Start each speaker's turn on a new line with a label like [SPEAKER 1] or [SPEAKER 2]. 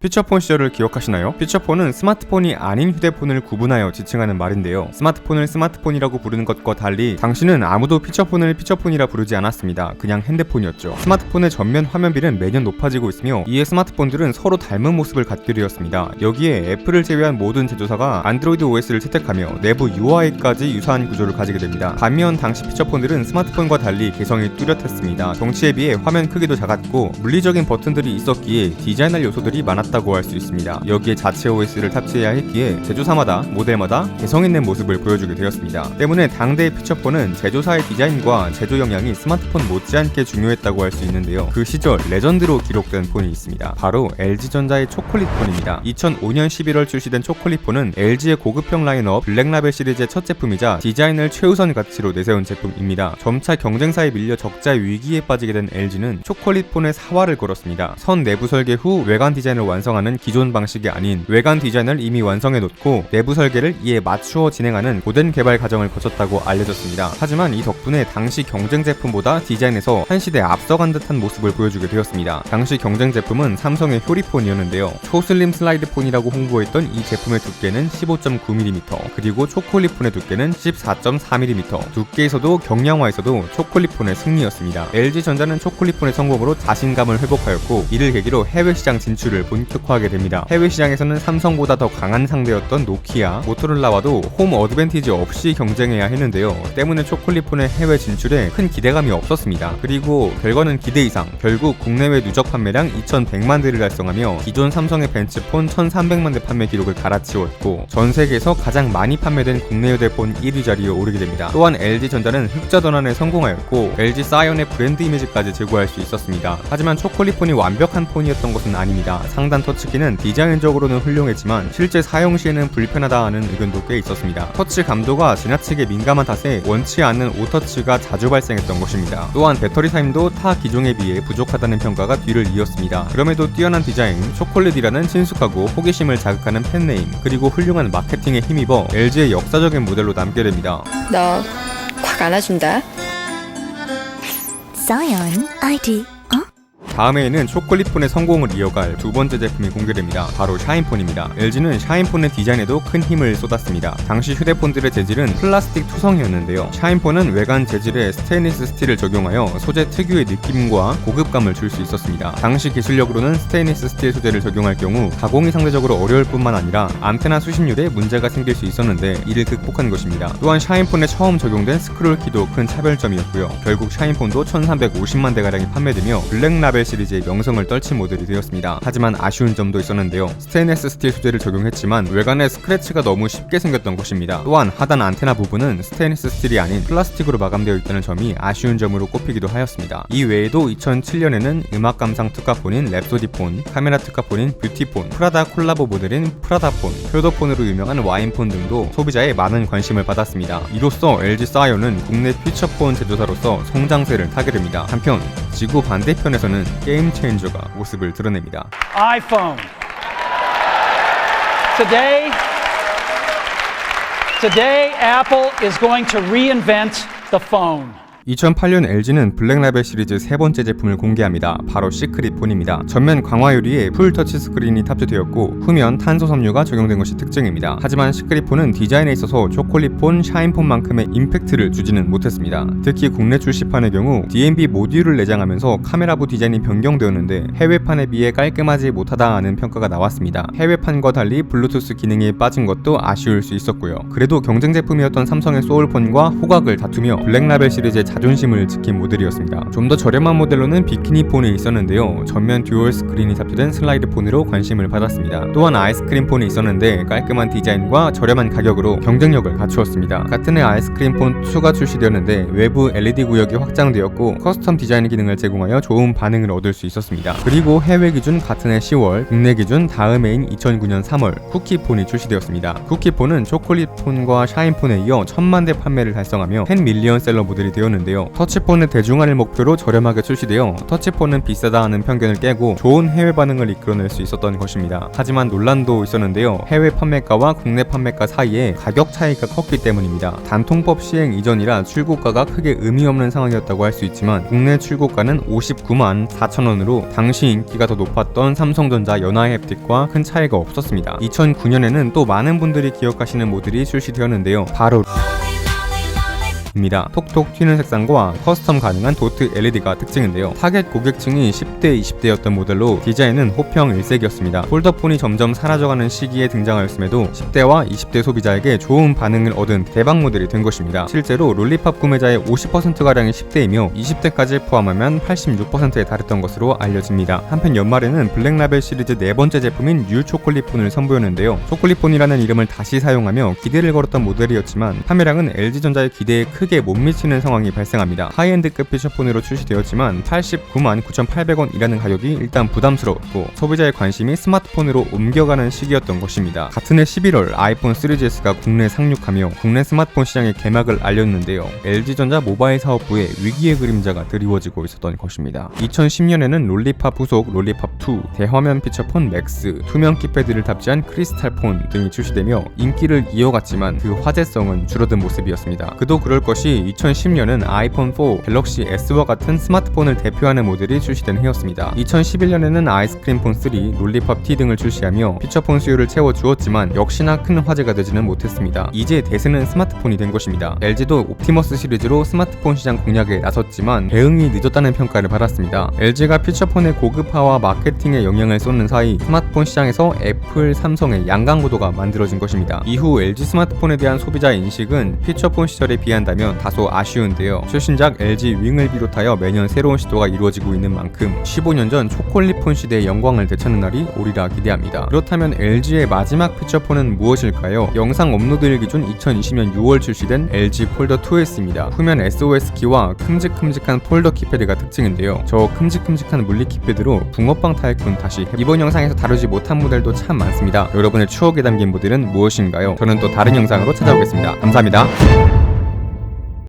[SPEAKER 1] 피처폰 시절을 기억하시나요? 피처폰은 스마트폰이 아닌 휴대폰을 구분하여 지칭하는 말인데요. 스마트폰을 스마트폰이라고 부르는 것과 달리 당시는 아무도 피처폰을 피처폰이라 부르지 않았습니다. 그냥 핸드폰이었죠. 스마트폰의 전면 화면비는 매년 높아지고 있으며 이에 스마트폰들은 서로 닮은 모습을 갖게 되었습니다. 여기에 애플을 제외한 모든 제조사가 안드로이드 OS를 채택하며 내부 UI까지 유사한 구조를 가지게 됩니다. 반면 당시 피처폰들은 스마트폰과 달리 개성이 뚜렷했습니다. 덩치에 비해 화면 크기도 작았고 물리적인 버튼들이 있었기에 디자인할 요소들이 많았다고 할 수 있습니다. 여기에 자체 OS를 탑재해야 했기에 제조사마다 모델마다 개성있는 모습을 보여주게 되었습니다. 때문에 당대의 피처폰은 제조사의 디자인과 제조 역량이 스마트폰 못지않게 중요했다고 할 수 있는데요. 그 시절 레전드로 기록된 폰이 있습니다. 바로 LG전자의 초콜릿폰입니다. 2005년 11월 출시된 초콜릿폰은 LG의 고급형 라인업 블랙라벨 시리즈의 첫 제품이자 디자인을 최우선 가치로 내세운 제품입니다. 점차 경쟁사에 밀려 적자 위기에 빠지게 된 LG는 초콜릿폰의 사활을 걸었습니다. 선 내부 설계 후 외관 디자인을 완성하는 기존 방식이 아닌 외관 디자인을 이미 완성해 놓고 내부 설계를 이에 맞추어 진행하는 고된 개발 과정을 거쳤다고 알려졌습니다. 하지만 이 덕분에 당시 경쟁 제품보다 디자인에서 한 시대 앞서간 듯한 모습을 보여주게 되었습니다. 당시 경쟁 제품은 삼성의 효리폰이었는데요. 초슬림 슬라이드폰이라고 홍보했던 이 제품의 두께는 15.9mm 그리고 초콜릿폰의 두께는 14.4mm 두께에서도 경량화에서도 초콜릿폰의 승리였습니다. LG전자는 초콜릿폰의 성공으로 자신감을 회복하였고 이를 계기로 해외 시장 진출을 본격화하게 됩니다. 해외 시장에서는 삼성보다 더 강한 상대였던 노키아, 모토로라와도 홈 어드밴티지 없이 경쟁해야 했는데요. 때문에 초콜릿폰의 해외 진출에 큰 기대감이 없었습니다. 그리고 결과는 기대 이상, 결국 국내외 누적 판매량 2,100만 대를 달성하며 기존 삼성의 벤츠폰 1,300만 대 판매 기록을 갈아치웠고 전 세계에서 가장 많이 판매된 국내 휴대폰 1위 자리에 오르게 됩니다. 또한 LG전자는 흑자 전환에 성공하였고 LG 사이언의 브랜드 이미지까지 제고할 수 있었습니다. 하지만 초콜릿폰이 완벽한 폰이었던 것은 아닙니다. 상단 터치키는 디자인적으로는 훌륭했지만 실제 사용 시에는 불편하다 하는 의견도 꽤 있었습니다. 터치 감도가 지나치게 민감한 탓에 원치 않는 오터치가 자주 발생했던 것입니다. 또한 배터리 타임도 타 기종에 비해 부족하다는 평가가 뒤를 이었습니다. 그럼에도 뛰어난 디자인, 초콜릿이라는 친숙하고 호기심을 자극하는 팬네임, 그리고 훌륭한 마케팅에 힘입어 LG의 역사적인 모델로 남게 됩니다.
[SPEAKER 2] 너 꽉 안아준다.
[SPEAKER 3] Scion ID.
[SPEAKER 1] 다음해에는 초콜릿폰의 성공을 이어갈 두 번째 제품이 공개됩니다. 바로 샤인폰입니다. LG는 샤인폰의 디자인에도 큰 힘을 쏟았습니다. 당시 휴대폰들의 재질은 플라스틱 투성이었는데요. 샤인폰은 외관 재질에 스테인리스 스틸을 적용하여 소재 특유의 느낌과 고급감을 줄 수 있었습니다. 당시 기술력으로는 스테인리스 스틸 소재를 적용할 경우 가공이 상대적으로 어려울 뿐만 아니라 안테나 수신율에 문제가 생길 수 있었는데 이를 극복한 것입니다. 또한 샤인폰에 처음 적용된 스크롤 키도 큰 차별점이었고요. 결국 샤인폰도 1,350만 대가량이 판매되며 블랙라벨 시리즈의 명성을 떨친 모델이 되었습니다. 하지만 아쉬운 점도 있었는데요. 스테인리스 스틸 소재를 적용했지만 외관에 스크래치가 너무 쉽게 생겼던 것입니다. 또한 하단 안테나 부분은 스테인리스 스틸이 아닌 플라스틱으로 마감되어 있다는 점이 아쉬운 점으로 꼽히기도 하였습니다. 이 외에도 2007년에는 음악 감상 특화폰인 랩소디폰, 카메라 특화폰인 뷰티폰, 프라다 콜라보 모델인 프라다폰, 효도폰으로 유명한 와인폰 등도 소비자의 많은 관심을 받았습니다. 이로써 LG 사이언은 국내 피처폰 제조사로서 성장세를 타게 됩니다. 한편 지구 반대편에서는 게임 체인저가 모습을 드러냅니다.
[SPEAKER 4] iPhone. Today, Apple is going to reinvent the phone.
[SPEAKER 1] 2008년 LG는 블랙라벨 시리즈 세 번째 제품을 공개합니다. 바로 시크릿 폰입니다. 전면 강화 유리에 풀 터치 스크린이 탑재되었고 후면 탄소 섬유가 적용된 것이 특징입니다. 하지만 시크릿 폰은 디자인에 있어서 초콜릿폰, 샤인폰만큼의 임팩트를 주지는 못했습니다. 특히 국내 출시판의 경우 DMB 모듈을 내장하면서 카메라부 디자인이 변경되었는데 해외판에 비해 깔끔하지 못하다는 평가가 나왔습니다. 해외판과 달리 블루투스 기능이 빠진 것도 아쉬울 수 있었고요. 그래도 경쟁 제품이었던 삼성의 소울폰과 호각을 다투며 블랙라벨 시리즈의 자존심을 지킨 모델이었습니다. 좀 더 저렴한 모델로는 비키니 폰이 있었는데요. 전면 듀얼 스크린이 탑재된 슬라이드 폰으로 관심을 받았습니다. 또한 아이스크림 폰이 있었는데 깔끔한 디자인과 저렴한 가격으로 경쟁력을 갖추었습니다. 같은 해 아이스크림 폰 2가 출시되었는데 외부 LED 구역이 확장되었고 커스텀 디자인 기능을 제공하여 좋은 반응을 얻을 수 있었습니다. 그리고 해외 기준 같은 해 10월, 국내 기준 다음 해인 2009년 3월 쿠키폰이 출시되었습니다. 쿠키폰은 초콜릿폰과 샤인폰에 이어 1,000만 대 판매를 달성하며 10밀리언 셀러 모델이 되었는데 출시되었는데요. 터치폰의 대중화를 목표로 저렴하게 출시되어 터치폰은 비싸다 하는 편견을 깨고 좋은 해외 반응을 이끌어낼 수 있었던 것입니다. 하지만 논란도 있었는데요. 해외 판매가와 국내 판매가 사이에 가격 차이가 컸기 때문입니다. 단통법 시행 이전이라 출고가가 크게 의미 없는 상황이었다고 할 수 있지만 국내 출고가는 59만 4천원으로 당시 인기가 더 높았던 삼성전자 연하햅틱과 큰 차이가 없었습니다. 2009년에는 또 많은 분들이 기억하시는 모델이 출시되었는데요. 바로 입니다. 톡톡 튀는 색상과 커스텀 가능한 도트 LED가 특징인데요. 타겟 고객층이 10대, 20대였던 모델로 디자인은 호평 일색이었습니다. 폴더폰이 점점 사라져가는 시기에 등장하였음에도 10대와 20대 소비자에게 좋은 반응을 얻은 대박 모델이 된 것입니다. 실제로 롤리팝 구매자의 50%가량이 10대이며 20대까지 포함하면 86%에 달했던 것으로 알려집니다. 한편 연말에는 블랙라벨 시리즈 네 번째 제품인 뉴 초콜릿폰을 선보였는데요. 초콜릿폰이라는 이름을 다시 사용하며 기대를 걸었던 모델이었지만 판매량은 LG전자의 기대에 크게 못 미치는 상황이 발생합니다. 하이엔드급 피처폰으로 출시되었지만 89만 9,800원이라는 가격이 일단 부담스러웠고 소비자의 관심이 스마트폰으로 옮겨가는 시기였던 것입니다. 같은 해 11월 아이폰 3GS가 국내 상륙하며 국내 스마트폰 시장의 개막을 알렸는데요. LG전자 모바일 사업부의 위기의 그림자가 드리워지고 있었던 것입니다. 2010년에는 롤리팝 후속 롤리팝2, 대화면 피처폰 맥스, 투명 키패드를 탑재한 크리스탈폰 등이 출시되며 인기를 이어갔지만 그 화제성은 줄어든 모습이었습니다. 그도 그럴 것이 2010년은 아이폰 4, 갤럭시 S와 같은 스마트폰을 대표하는 모델이 출시된 해였습니다. 2011년에는 아이스크림폰 3, 롤리팝 T 등을 출시하며 피처폰 수요를 채워주었지만 역시나 큰 화제가 되지는 못했습니다. 이제 대세는 스마트폰이 된 것입니다. LG도 옵티머스 시리즈로 스마트폰 시장 공략에 나섰지만 대응이 늦었다는 평가를 받았습니다. LG가 피처폰의 고급화와 마케팅에 영향을 쏟는 사이 스마트폰 시장에서 애플, 삼성의 양강구도가 만들어진 것입니다. 이후 LG 스마트폰에 대한 소비자 인식은 피처폰 시절에 비한다면 다소 아쉬운데요. 최신작 LG 윙을 비롯하여 매년 새로운 시도가 이루어지고 있는 만큼 15년 전 초콜릿폰 시대의 영광을 되찾는 날이 오리라 기대합니다. 그렇다면 LG의 마지막 피처폰은 무엇일까요? 영상 업로드일 기준 2020년 6월 출시된 LG 폴더 2S입니다. 후면 SOS 키와 큼직큼직한 폴더 키패드가 특징인데요. 저 큼직큼직한 물리 키패드로 붕어빵 타이쿤 다시 이번 영상에서 다루지 못한 모델도 참 많습니다. 여러분의 추억에 담긴 모델은 무엇인가요? 저는 또 다른 영상으로 찾아오겠습니다. 감사합니다.